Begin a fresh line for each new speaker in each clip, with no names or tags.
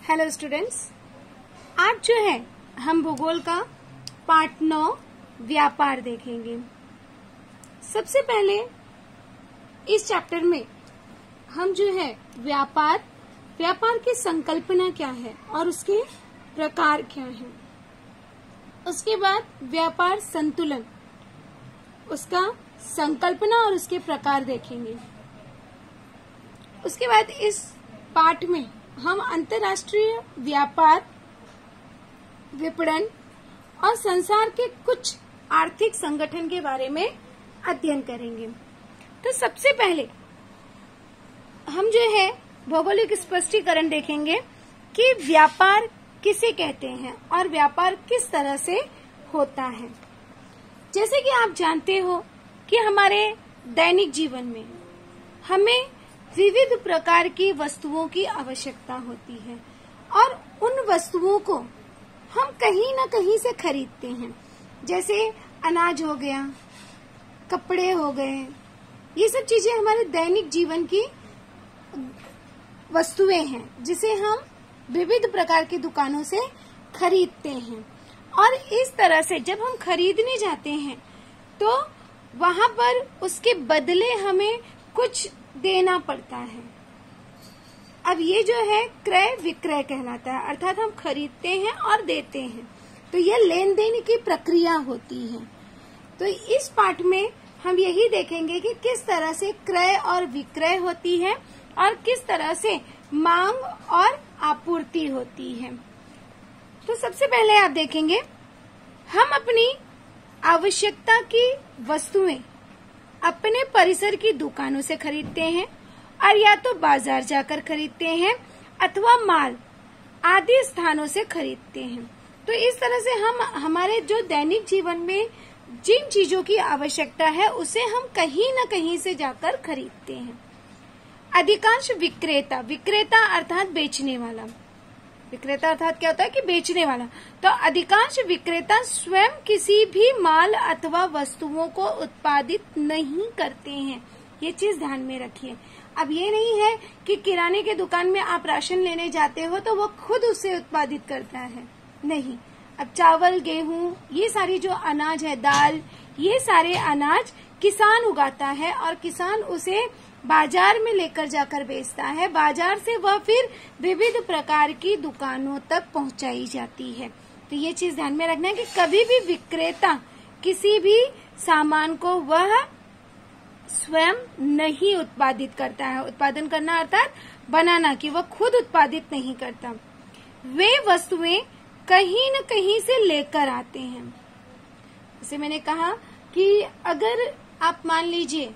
Hello students, आज जो है हम भूगोल का पार्ट 9 व्यापार देखेंगे। सबसे पहले इस चैप्टर में हम जो है व्यापार की संकल्पना क्या है और उसके प्रकार क्या हैं। उसके बाद व्यापार संतुलन, उसका संकल्पना और उसके प्रकार देखेंगे। उसके बाद इस पाठ में हम अंतर्राष्ट्रीय व्यापार, विपणन और संसार के कुछ आर्थिक संगठन के बारे में अध्ययन करेंगे। तो सबसे पहले हम जो है भौगोलिक स्पष्टीकरण देखेंगे कि व्यापार किसे कहते हैं और व्यापार किस तरह से होता है। जैसे कि आप जानते हो कि हमारे दैनिक जीवन में हमें विविध प्रकार की वस्तुओं की आवश्यकता होती है और उन वस्तुओं को हम कहीं न कहीं से खरीदते हैं। जैसे अनाज हो गया, कपड़े हो गए, ये सब चीजें हमारे दैनिक जीवन की वस्तुएं हैं जिसे हम विविध प्रकार की दुकानों से खरीदते हैं। और इस तरह से जब हम खरीदने जाते हैं तो वहां पर उसके बदले हमें कुछ देना पड़ता है। अब ये जो है क्रय विक्रय कहलाता है, अर्थात हम खरीदते हैं और देते हैं, तो ये लेन देन की प्रक्रिया होती है। तो इस पाठ में हम यही देखेंगे कि किस तरह से क्रय और विक्रय होती है और किस तरह से मांग और आपूर्ति होती है। तो सबसे पहले आप देखेंगे, हम अपनी आवश्यकता की वस्तुएं अपने परिसर की दुकानों से खरीदते हैं और या तो बाजार जाकर खरीदते हैं अथवा माल आदि स्थानों से खरीदते हैं। तो इस तरह से हम हमारे जो दैनिक जीवन में जिन चीजों की आवश्यकता है उसे हम कहीं न कहीं से जाकर खरीदते हैं। अधिकांश विक्रेता अर्थात बेचने वाला, विक्रेता अर्थात क्या होता है कि बेचने वाला। तो अधिकांश विक्रेता स्वयं किसी भी माल अथवा वस्तुओं को उत्पादित नहीं करते हैं। ये चीज ध्यान में रखिए। अब ये नहीं है कि किराने के दुकान में आप राशन लेने जाते हो तो वो खुद उसे उत्पादित करता है, नहीं। अब चावल, गेहूं, ये सारी जो अनाज है, दाल, ये सारे अनाज किसान उगाता है और किसान उसे बाजार में लेकर जाकर बेचता है। बाजार से वह फिर विविध प्रकार की दुकानों तक पहुंचाई जाती है। तो ये चीज ध्यान में रखना है कि कभी भी विक्रेता किसी भी सामान को वह स्वयं नहीं उत्पादित करता है। उत्पादन करना अर्थात बनाना, कि वह खुद उत्पादित नहीं करता। वे वस्तुएं कहीं न कहीं से लेकर आते हैं। जैसे मैंने कहा कि अगर आप मान लीजिए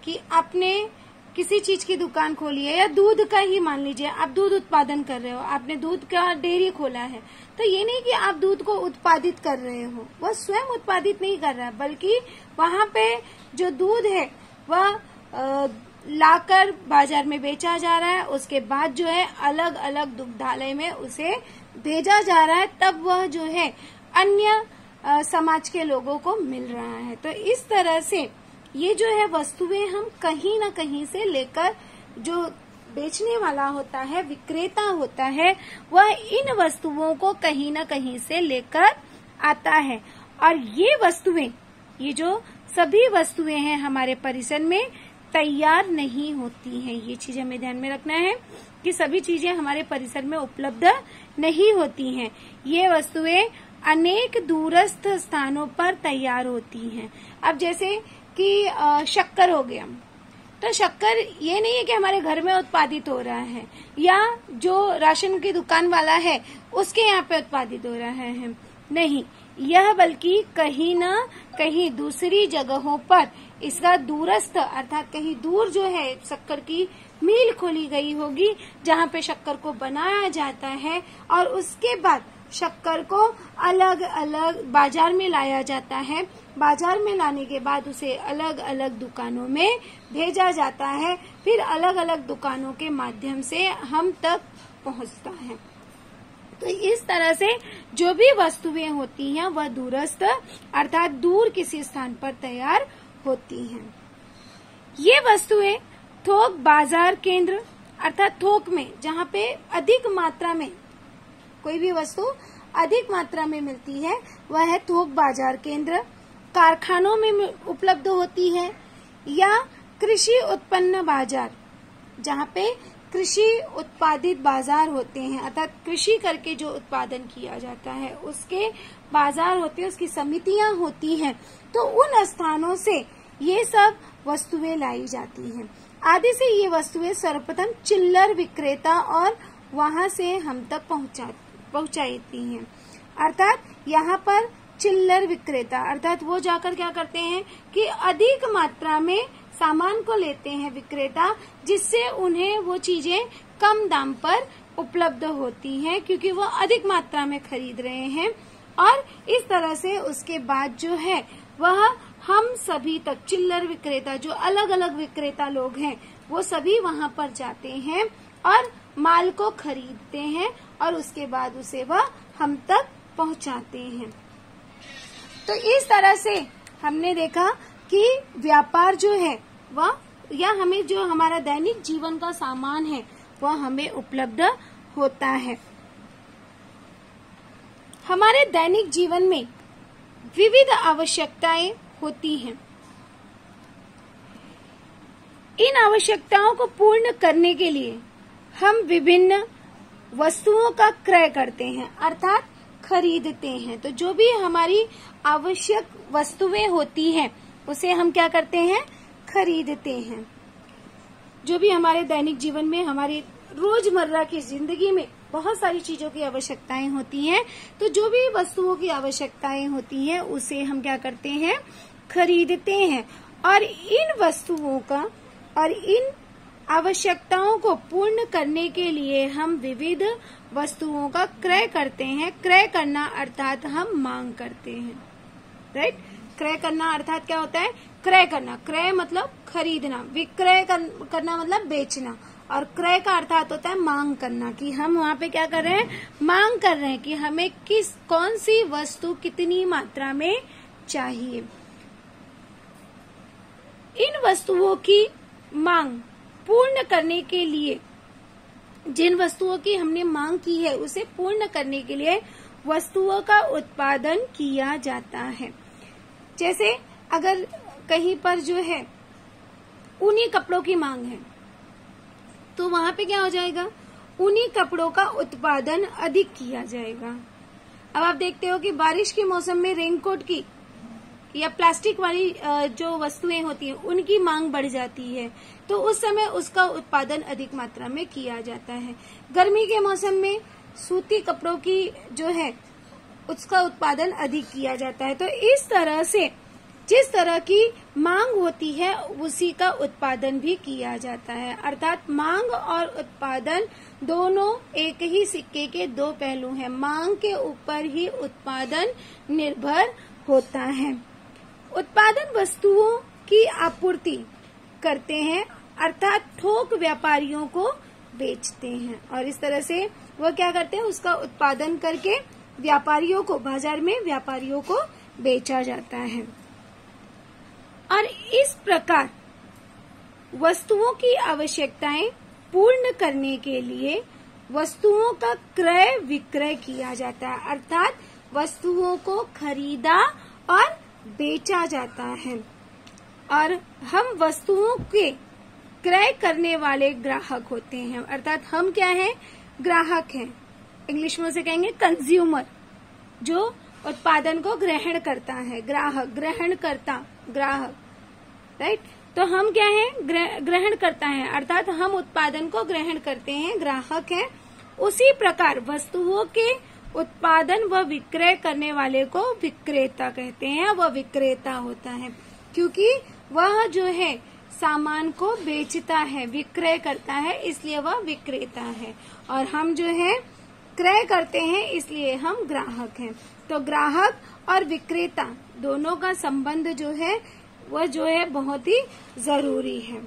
कि आपने किसी चीज की दुकान खोली है, या दूध का ही मान लीजिए, आप दूध उत्पादन कर रहे हो, आपने दूध का डेयरी खोला है, तो ये नहीं कि आप दूध को उत्पादित कर रहे हो, वह स्वयं उत्पादित नहीं कर रहा है, बल्कि वहां पे जो दूध है वह लाकर बाजार में बेचा जा रहा है। उसके बाद जो है अलग अलग दुग्धालय में उसे भेजा जा रहा है, तब वह जो है अन्य समाज के लोगों को मिल रहा है। तो इस तरह से ये जो है वस्तुएं हम कहीं न कहीं से लेकर, जो बेचने वाला होता है, विक्रेता होता है, वह इन वस्तुओं को कहीं न कहीं से लेकर आता है। और ये वस्तुएं, ये जो सभी वस्तुएं हैं हमारे परिसर में तैयार नहीं होती हैं। ये चीज हमें ध्यान में रखना है कि सभी चीजें हमारे परिसर में उपलब्ध नहीं होती हैं। ये वस्तुएं अनेक दूरस्थ स्थानों पर तैयार होती हैं। अब जैसे कि शक्कर हो गया, तो शक्कर ये नहीं है कि हमारे घर में उत्पादित हो रहा है या जो राशन की दुकान वाला है उसके यहाँ पे उत्पादित हो रहा है, नहीं। यह बल्कि कहीं न कहीं दूसरी जगहों पर इसका दूरस्थ अर्थात कहीं दूर जो है शक्कर की मिल खोली गई होगी, जहाँ पे शक्कर को बनाया जाता है और उसके बाद शक्कर को अलग अलग बाजार में लाया जाता है। बाजार में लाने के बाद उसे अलग अलग दुकानों में भेजा जाता है, फिर अलग अलग दुकानों के माध्यम से हम तक पहुंचता है। तो इस तरह से जो भी वस्तुएं होती हैं वह दूरस्थ अर्थात दूर किसी स्थान पर तैयार होती हैं। ये वस्तुएं थोक बाजार केंद्र अर्थात थोक में, जहाँ पे अधिक मात्रा में कोई भी वस्तु अधिक मात्रा में मिलती है वह है थोक बाजार केंद्र, कारखानों में उपलब्ध होती है, या कृषि उत्पन्न बाजार, जहाँ पे कृषि उत्पादित बाजार होते हैं, अर्थात कृषि करके जो उत्पादन किया जाता है उसके बाजार होते हैं, उसकी समितियां होती हैं। तो उन स्थानों से ये सब वस्तुएं लाई जाती हैं। आदि से ये वस्तुएं सर्वप्रथम चिल्लर विक्रेता और वहां से हम तक पहुंचाती हैं। अर्थात यहाँ पर चिल्लर विक्रेता अर्थात वो जाकर क्या करते हैं कि अधिक मात्रा में सामान को लेते हैं विक्रेता, जिससे उन्हें वो चीजें कम दाम पर उपलब्ध होती हैं, क्योंकि वो अधिक मात्रा में खरीद रहे हैं। और इस तरह से उसके बाद जो है वह हम सभी तक चिल्लर विक्रेता, जो अलग अलग विक्रेता लोग हैं, वो सभी वहां पर जाते हैं और माल को खरीदते हैं और उसके बाद उसे वह हम तक पहुंचाते हैं। तो इस तरह से हमने देखा कि व्यापार जो है वह, या हमें जो हमारा दैनिक जीवन का सामान है वह हमें उपलब्ध होता है। हमारे दैनिक जीवन में विविध आवश्यकताएं होती हैं। इन आवश्यकताओं को पूर्ण करने के लिए हम विभिन्न वस्तुओं का क्रय करते हैं, अर्थात खरीदते हैं। तो जो भी हमारी आवश्यक वस्तुएं होती हैं उसे हम क्या करते हैं, खरीदते हैं। जो भी हमारे दैनिक जीवन में, हमारी रोजमर्रा की जिंदगी में बहुत सारी चीजों की आवश्यकताएं होती हैं, तो जो भी वस्तुओं की आवश्यकताएं होती हैं उसे हम क्या करते हैं, खरीदते हैं। और इन वस्तुओं का और इन आवश्यकताओं को पूर्ण करने के लिए हम विविध वस्तुओं का क्रय करते हैं। क्रय करना अर्थात हम मांग करते हैं, राइट। क्रय करना अर्थात क्या होता है, क्रय करना, क्रय मतलब खरीदना, विक्रय करना मतलब बेचना, और क्रय का अर्थात होता है मांग करना, कि हम वहाँ पे क्या कर रहे हैं, मांग कर रहे हैं कि हमें कौन सी वस्तु कितनी मात्रा में चाहिए। इन वस्तुओं की मांग पूर्ण करने के लिए, जिन वस्तुओं की हमने मांग की है उसे पूर्ण करने के लिए वस्तुओं का उत्पादन किया जाता है। जैसे अगर कहीं पर जो है ऊनी कपड़ों की मांग है तो वहां पे क्या हो जाएगा, ऊनी कपड़ों का उत्पादन अधिक किया जाएगा। अब आप देखते हो कि बारिश के मौसम में रेनकोट की या प्लास्टिक वाली जो वस्तुएं होती हैं उनकी मांग बढ़ जाती है, तो उस समय उसका उत्पादन अधिक मात्रा में किया जाता है। गर्मी के मौसम में सूती कपड़ों की जो है उसका उत्पादन अधिक किया जाता है। तो इस तरह से जिस तरह की मांग होती है उसी का उत्पादन भी किया जाता है। अर्थात मांग और उत्पादन दोनों एक ही सिक्के के दो पहलू हैं। मांग के ऊपर ही उत्पादन निर्भर होता है। उत्पादन वस्तुओं की आपूर्ति करते हैं, अर्थात थोक व्यापारियों को बेचते हैं, और इस तरह से वो क्या करते हैं, उसका उत्पादन करके व्यापारियों को, बाजार में व्यापारियों को बेचा जाता है। और इस प्रकार वस्तुओं की आवश्यकताएं पूर्ण करने के लिए वस्तुओं का क्रय विक्रय किया जाता है, अर्थात वस्तुओं को खरीदा और बेचा जाता है। और हम वस्तुओं के क्रय करने वाले ग्राहक होते हैं, अर्थात हम क्या हैं, ग्राहक हैं। इंग्लिश में उसे कहेंगे कंज्यूमर, जो उत्पादन को ग्रहण करता है। ग्राहक, ग्रहण करता, ग्राहक, राइट। तो हम क्या हैं, ग्रहण करता है, अर्थात हम उत्पादन को ग्रहण करते हैं, ग्राहक हैं। उसी प्रकार वस्तुओं के उत्पादन व विक्रय करने वाले को विक्रेता कहते हैं। वह विक्रेता होता है क्योंकि वह जो है सामान को बेचता है, विक्रय करता है, इसलिए वह विक्रेता है। और हम जो है क्रय करते हैं, इसलिए हम ग्राहक हैं। तो ग्राहक और विक्रेता दोनों का संबंध जो है वह जो है बहुत ही जरूरी है।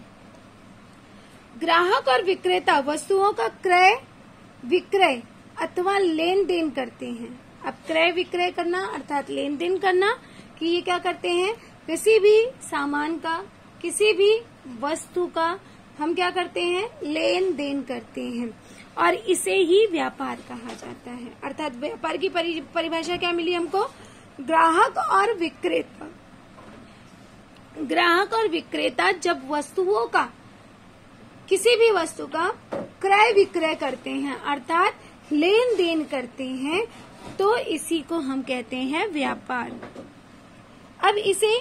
ग्राहक और विक्रेता वस्तुओं का क्रय विक्रय अथवा लेन देन करते हैं। अब क्रय विक्रय करना अर्थात लेन देन करना, कि ये क्या करते हैं, किसी भी सामान का, किसी भी वस्तु का हम क्या करते हैं, लेन देन करते हैं। और इसे ही व्यापार कहा जाता है। अर्थात व्यापार की परिभाषा क्या मिली हमको? ग्राहक और विक्रेता। ग्राहक और विक्रेता जब वस्तुओं का, किसी भी वस्तु का क्रय विक्रय करते हैं अर्थात लेन देन करते हैं, तो इसी को हम कहते हैं व्यापार। अब इसे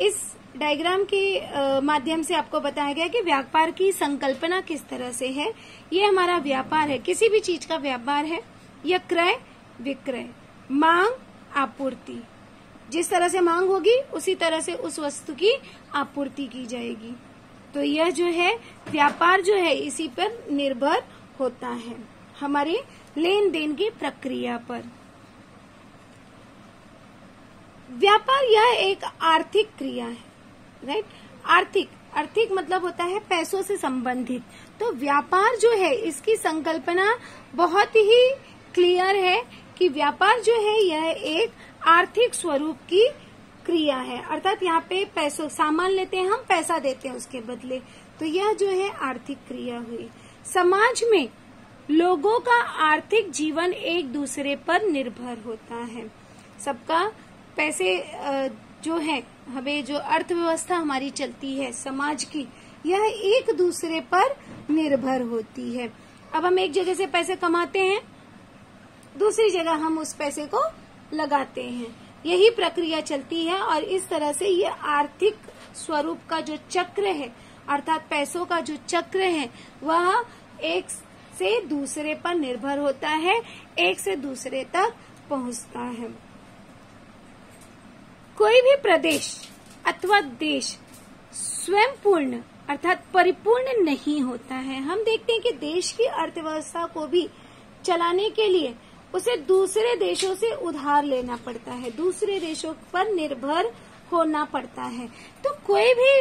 इस डायग्राम के माध्यम से आपको बताया गया कि व्यापार की संकल्पना किस तरह से है। ये हमारा व्यापार है, किसी भी चीज का व्यापार है। यह क्रय विक्रय, मांग आपूर्ति, जिस तरह से मांग होगी उसी तरह से उस वस्तु की आपूर्ति की जाएगी। तो यह जो है व्यापार जो है इसी पर निर्भर होता है, हमारे लेन देन की प्रक्रिया पर। व्यापार यह एक आर्थिक क्रिया है, राइट। आर्थिक मतलब होता है पैसों से संबंधित। तो व्यापार जो है इसकी संकल्पना बहुत ही क्लियर है कि व्यापार जो है यह एक आर्थिक स्वरूप की क्रिया है। अर्थात यहाँ पे पैसों, सामान लेते हैं हम, पैसा देते हैं उसके बदले, तो यह जो है आर्थिक क्रिया हुई। समाज में लोगों का आर्थिक जीवन एक दूसरे पर निर्भर होता है। सबका पैसे जो है, हमें जो अर्थव्यवस्था हमारी चलती है समाज की, यह एक दूसरे पर निर्भर होती है। अब हम एक जगह से पैसे कमाते हैं, दूसरी जगह हम उस पैसे को लगाते हैं, यही प्रक्रिया चलती है। और इस तरह से ये आर्थिक स्वरूप का जो चक्र है, अर्थात पैसों का जो चक्र है, वह एक से दूसरे पर निर्भर होता है, एक से दूसरे तक पहुंचता है। कोई भी प्रदेश अथवा देश स्वयं पूर्ण अर्थात परिपूर्ण नहीं होता है। हम देखते हैं कि देश की अर्थव्यवस्था को भी चलाने के लिए उसे दूसरे देशों से उधार लेना पड़ता है, दूसरे देशों पर निर्भर होना पड़ता है। तो कोई भी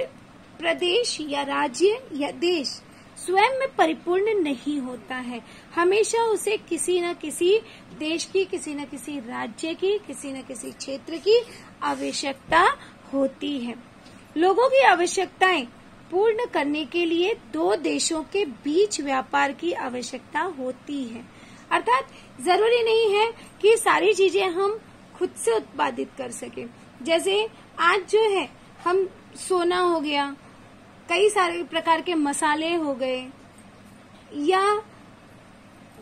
प्रदेश या राज्य या देश स्वयं में परिपूर्ण नहीं होता है, हमेशा उसे किसी न किसी देश की, किसी न किसी राज्य की, किसी न किसी क्षेत्र की आवश्यकता होती है। लोगों की आवश्यकताएं पूर्ण करने के लिए दो देशों के बीच व्यापार की आवश्यकता होती है। अर्थात जरूरी नहीं है कि सारी चीजें हम खुद से उत्पादित कर सके। जैसे आज जो है हम सोना हो गया, कई सारे प्रकार के मसाले हो गए, या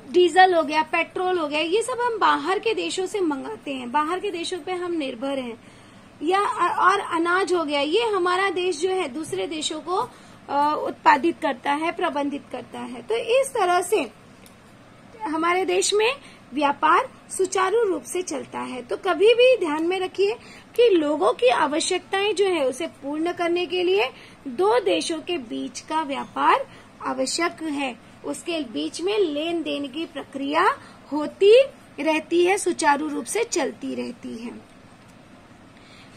डीजल हो गया, पेट्रोल हो गया, ये सब हम बाहर के देशों से मंगाते हैं, बाहर के देशों पे हम निर्भर हैं। या और अनाज हो गया, ये हमारा देश जो है दूसरे देशों को उत्पादित करता है, प्रबंधित करता है। तो इस तरह से हमारे देश में व्यापार सुचारू रूप से चलता है। तो कभी भी ध्यान में रखिए कि लोगों की आवश्यकताएं जो है उसे पूर्ण करने के लिए दो देशों के बीच का व्यापार आवश्यक है, उसके बीच में लेन देन की प्रक्रिया होती रहती है, सुचारू रूप से चलती रहती है।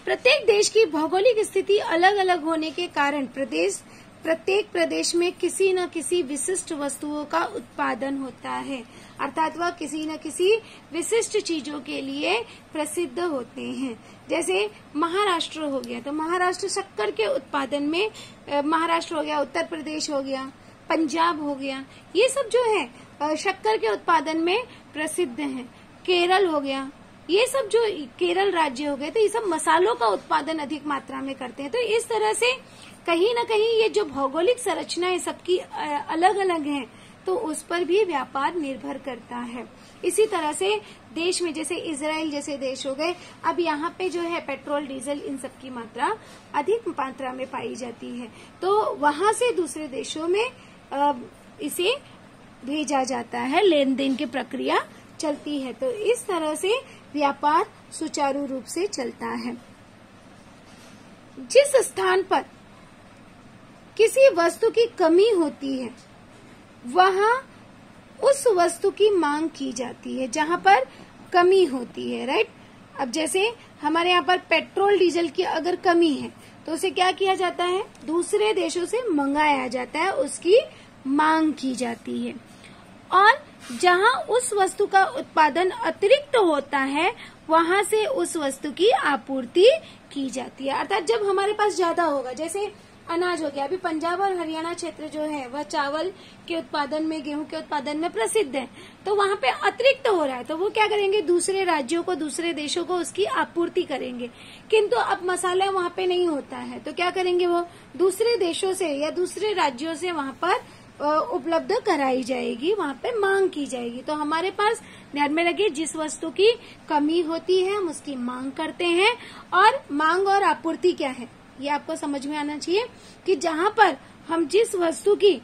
प्रत्येक देश की भौगोलिक स्थिति अलग अलग होने के कारण प्रत्येक प्रदेश में किसी न किसी विशिष्ट वस्तुओं का उत्पादन होता है, अर्थात वह किसी न किसी विशिष्ट चीजों के लिए प्रसिद्ध होते हैं। जैसे महाराष्ट्र हो गया, तो महाराष्ट्र शक्कर के उत्पादन में, महाराष्ट्र हो गया, उत्तर प्रदेश हो गया, पंजाब हो गया, ये सब जो है शक्कर के उत्पादन में प्रसिद्ध हैं। केरल हो गया, ये सब जो केरल राज्य हो गए, तो ये सब मसालों का उत्पादन अधिक मात्रा में करते हैं। तो इस तरह से कहीं न कहीं ये जो भौगोलिक संरचनाएं सबकी अलग अलग हैं, तो उस पर भी व्यापार निर्भर करता है। इसी तरह से देश में जैसे इजराइल जैसे देश हो गए, अब यहाँ पे जो है पेट्रोल डीजल इन सब की मात्रा अधिक मात्रा में पाई जाती है, तो वहां से दूसरे देशों में इसे भेजा जाता है, लेन देन की प्रक्रिया चलती है। तो इस तरह से व्यापार सुचारू रूप से चलता है। जिस स्थान पर किसी वस्तु की कमी होती है, वहां उस वस्तु की मांग की जाती है जहां पर कमी होती है, राइट। अब जैसे हमारे यहाँ पर पेट्रोल डीजल की अगर कमी है, तो उसे क्या किया जाता है, दूसरे देशों से मंगाया जाता है, उसकी मांग की जाती है। और जहां उस वस्तु का उत्पादन अतिरिक्त होता है, वहां से उस वस्तु की आपूर्ति की जाती है। अर्थात जब हमारे पास ज्यादा होगा, जैसे अनाज हो गया। अभी पंजाब और हरियाणा क्षेत्र जो है वह चावल के उत्पादन में, गेहूं के उत्पादन में प्रसिद्ध है, तो वहाँ पे अतिरिक्त हो रहा है, तो वो क्या करेंगे, दूसरे राज्यों को, दूसरे देशों को उसकी आपूर्ति करेंगे। किंतु अब मसाला वहाँ पे नहीं होता है, तो क्या करेंगे, वो दूसरे देशों से या दूसरे राज्यों से वहाँ पर उपलब्ध कराई जाएगी, वहाँ पे मांग की जाएगी। तो हमारे पास ध्यान में रखिए, जिस वस्तु की कमी होती है हम उसकी मांग करते हैं, और मांग और आपूर्ति क्या है ये आपको समझ में आना चाहिए कि जहाँ पर हम जिस वस्तु की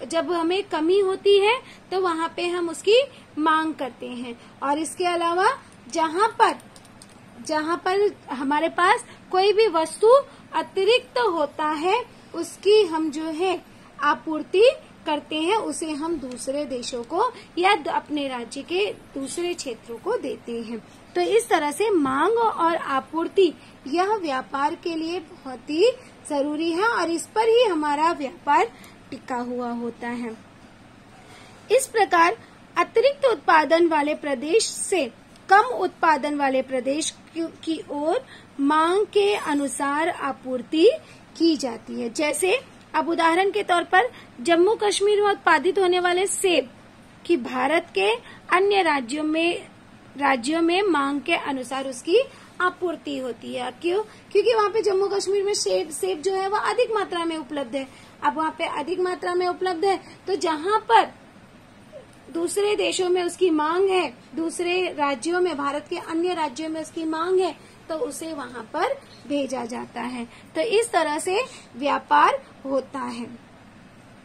जब हमें कमी होती है तो वहाँ पे हम उसकी मांग करते हैं, और इसके अलावा जहाँ पर हमारे पास कोई भी वस्तु अतिरिक्त होता है उसकी हम जो है आपूर्ति करते हैं, उसे हम दूसरे देशों को या अपने राज्य के दूसरे क्षेत्रों को देते हैं। तो इस तरह से मांग और आपूर्ति यह व्यापार के लिए बहुत ही जरूरी है, और इस पर ही हमारा व्यापार टिका हुआ होता है। इस प्रकार अतिरिक्त उत्पादन वाले प्रदेश से कम उत्पादन वाले प्रदेश की ओर मांग के अनुसार आपूर्ति की जाती है। जैसे अब उदाहरण के तौर पर जम्मू कश्मीर में उत्पादित होने वाले सेब की भारत के अन्य राज्यों में मांग के अनुसार उसकी आपूर्ति होती है। क्यों? क्योंकि वहाँ पे जम्मू कश्मीर में सेब जो है वह अधिक मात्रा में उपलब्ध है। अब वहाँ पे अधिक मात्रा में उपलब्ध है, तो जहाँ पर दूसरे देशों में उसकी मांग है, दूसरे राज्यों में, भारत के अन्य राज्यों में उसकी मांग है, तो उसे वहाँ पर भेजा जाता है। तो इस तरह से व्यापार होता है।